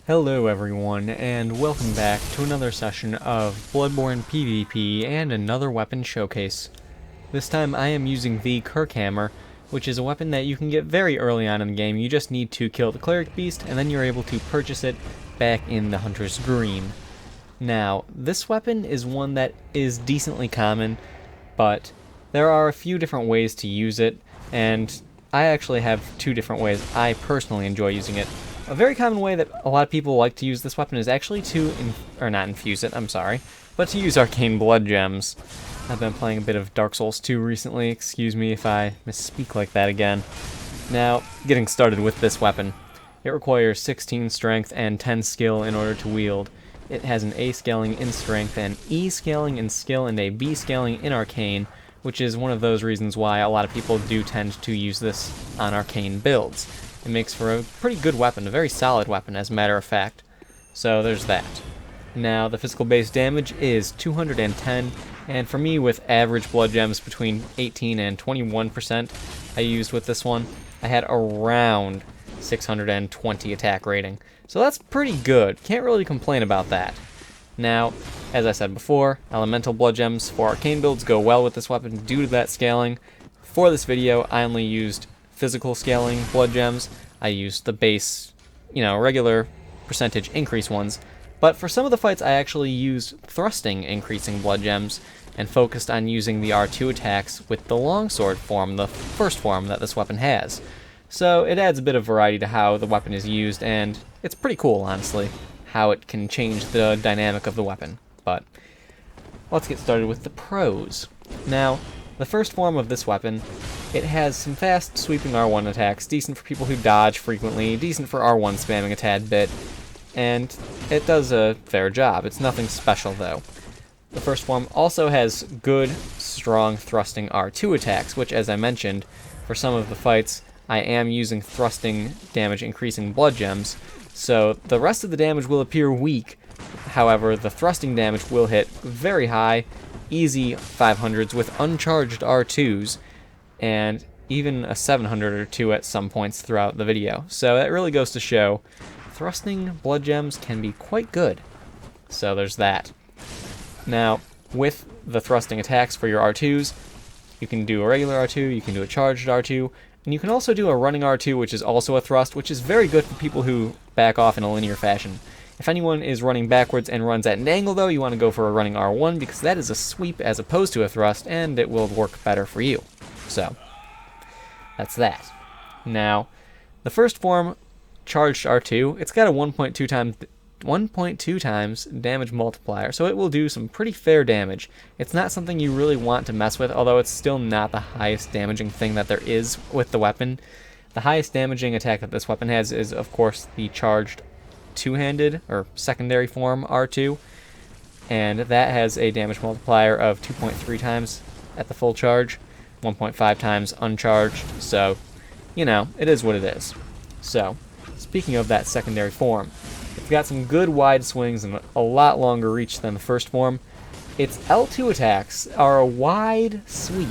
Hello everyone, and welcome back to another session of Bloodborne PvP and another weapon showcase. This time I am using the Kirkhammer, which is a weapon that you can get very early on in the game. You just need to kill the Cleric Beast, and then you're able to purchase it back in the Hunter's Green. Now, this weapon is one that is decently common, but there are a few different ways to use it, and I actually have two different ways I personally enjoy using it. A very common way that a lot of people like to use this weapon is actually to, not infuse it, but to use arcane blood gems. I've been playing a bit of Dark Souls 2 recently, excuse me if I misspeak like that again. Now, getting started with this weapon. It requires 16 strength and 10 skill in order to wield. It has an A scaling in strength, an E scaling in skill, and a B scaling in arcane, which is one of those reasons why a lot of people do tend to use this on arcane builds. It makes for a pretty good weapon, a very solid weapon as a matter of fact. So there's that. Now the physical base damage is 210, and for me with average blood gems between 18 and 21% I used with this one, I had around 620 attack rating. So that's pretty good, can't really complain about that. Now, as I said before, elemental blood gems for arcane builds go well with this weapon due to that scaling. For this video I only used physical scaling blood gems. I used the base, regular percentage increase ones, but for some of the fights I actually used thrusting increasing blood gems and focused on using the R2 attacks with the longsword form, the first form that this weapon has. So it adds a bit of variety to how the weapon is used, and it's pretty cool, honestly, how it can change the dynamic of the weapon. But let's get started with the pros. Now, the first form of this weapon, it has some fast sweeping R1 attacks, decent for people who dodge frequently, decent for R1 spamming a tad bit, and it does a fair job. It's nothing special though. The first form also has good, strong thrusting R2 attacks, which as I mentioned, for some of the fights I am using thrusting damage increasing blood gems, so the rest of the damage will appear weak. However, the thrusting damage will hit very high, easy 500s with uncharged R2s, and even a 700 or 2 at some points throughout the video. So that really goes to show thrusting blood gems can be quite good. So there's that. Now, with the thrusting attacks for your R2s, you can do a regular R2, you can do a charged R2, and you can also do a running R2, which is also a thrust, which is very good for people who back off in a linear fashion. If anyone is running backwards and runs at an angle, though, you want to go for a running R1, because that is a sweep as opposed to a thrust, and it will work better for you. So, that's that. Now, the first form, charged R2, it's got a 1.2 times damage multiplier, so it will do some pretty fair damage. It's not something you really want to mess with, although it's still not the highest damaging thing that there is with the weapon. The highest damaging attack that this weapon has is, of course, the charged two-handed, or secondary form R2, and that has a damage multiplier of 2.3 times at the full charge, 1.5 times uncharged, so, it is what it is. So, speaking of that secondary form, it's got some good wide swings and a lot longer reach than the first form. Its L2 attacks are a wide sweep,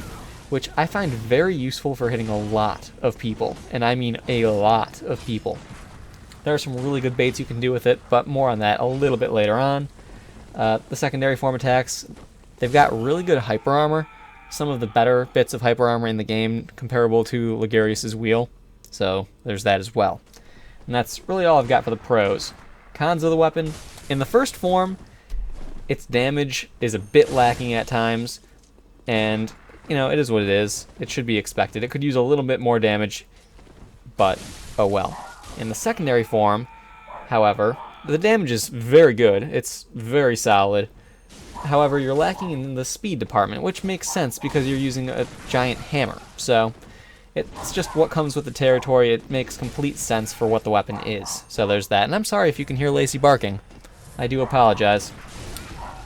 which I find very useful for hitting a lot of people, and I mean a lot of people. There are some really good baits you can do with it, but more on that a little bit later on. The secondary form attacks, they've got really good hyper armor, some of the better bits of hyper armor in the game comparable to Ligarius's wheel, so there's that as well. And that's really all I've got for the pros. Cons of the weapon, in the first form, its damage is a bit lacking at times, and, it is what it is. It should be expected. It could use a little bit more damage, but oh well. In the secondary form, however, the damage is very good. It's very solid. However, you're lacking in the speed department, which makes sense because you're using a giant hammer. So, it's just what comes with the territory. It makes complete sense for what the weapon is. So there's that. And I'm sorry if you can hear Lacey barking. I do apologize.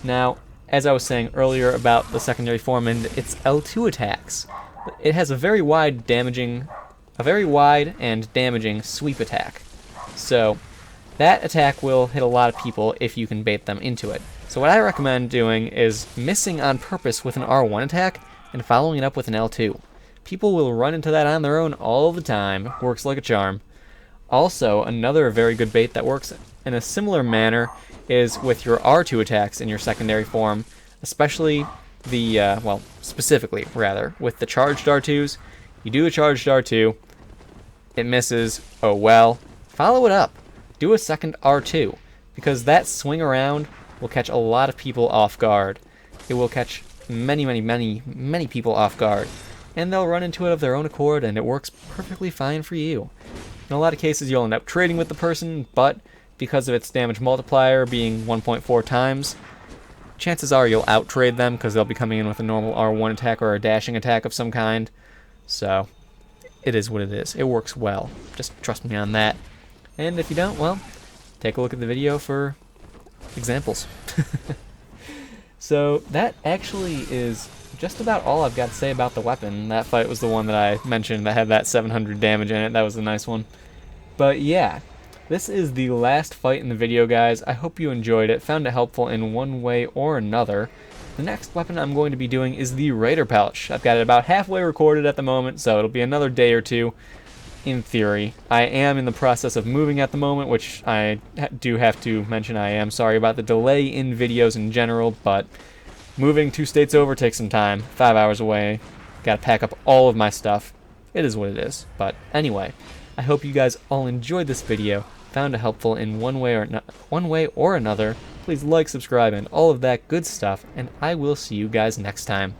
Now, as I was saying earlier about the secondary form and its L2 attacks, it has a very wide and damaging sweep attack. So that attack will hit a lot of people if you can bait them into it. So what I recommend doing is missing on purpose with an R1 attack and following it up with an L2. People will run into that on their own all the time. Works like a charm. Also, another very good bait that works in a similar manner is with your R2 attacks in your secondary form, especially the, well, specifically, rather, with the charged R2s. You do a charged R2, it misses, oh well. Follow it up. Do a second R2, because that swing around will catch a lot of people off guard. It will catch many people off guard, and they'll run into it of their own accord, and it works perfectly fine for you. In a lot of cases, you'll end up trading with the person, but because of its damage multiplier being 1.4 times, chances are you'll out-trade them because they'll be coming in with a normal R1 attack or a dashing attack of some kind. So, it is what it is. It works well. Just trust me on that. And if you don't, well, take a look at the video for examples. So, that actually is just about all I've got to say about the weapon. That fight was the one that I mentioned that had that 700 damage in it. That was a nice one. But yeah, this is the last fight in the video, guys. I hope you enjoyed it, found it helpful in one way or another. The next weapon I'm going to be doing is the Raider Pouch. I've got it about halfway recorded at the moment, so it'll be another day or two, in theory. I am in the process of moving at the moment, which I do have to mention. I am sorry about the delay in videos in general, but moving 2 states over takes some time. 5 hours away. Gotta pack up all of my stuff. It is what it is. But anyway, I hope you guys all enjoyed this video, found it helpful in one way or another. Please like, subscribe, and all of that good stuff, and I will see you guys next time.